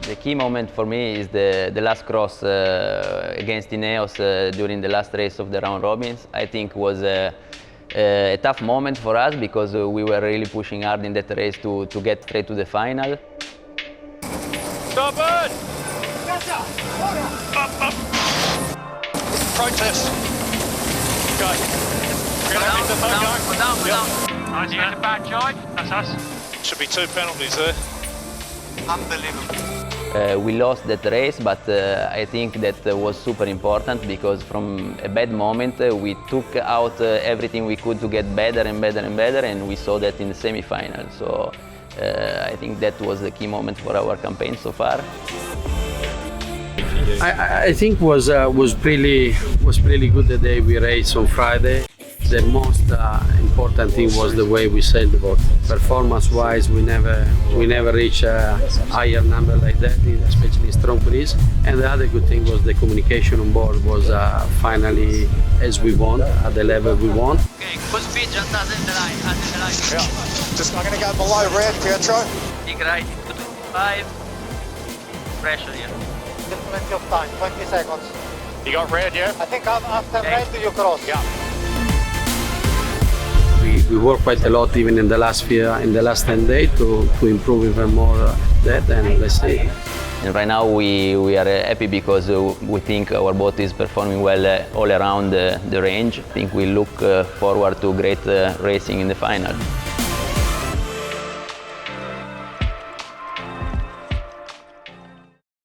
The key moment for me is the last cross against Ineos during the last race of the round robins. I think was a tough moment for us because we were really pushing hard in that race to get straight to the final. Stop it! Protest. Okay. We're going to hit the phone going. Down. Nice, the back, Joy. That's us. Should be 2 penalties there. Unbelievable. We lost that race, but I think that was super important because from a bad moment we took out everything we could to get better and better and better, and we saw that in the semi-final. So I think that was the key moment for our campaign so far. I think was really good the day we raced on Friday. The most important thing was the way we sailed the boat. Performance-wise, we never reached a higher number like that, especially in strong breeze. And the other good thing was the communication on board was finally as we want, at the level we want. Okay, full speed, just under the line, Yeah. Just I'm going to go below red, Pietro. Big right into 5. Pressure here. Still plenty of time, 20 seconds. You got red, yeah? I think after red you cross. Yeah. We worked quite a lot even in the last 10 days to improve even more that, and let's see. And right now we are happy because we think our boat is performing well all around the range. I think we look forward to great racing in the final.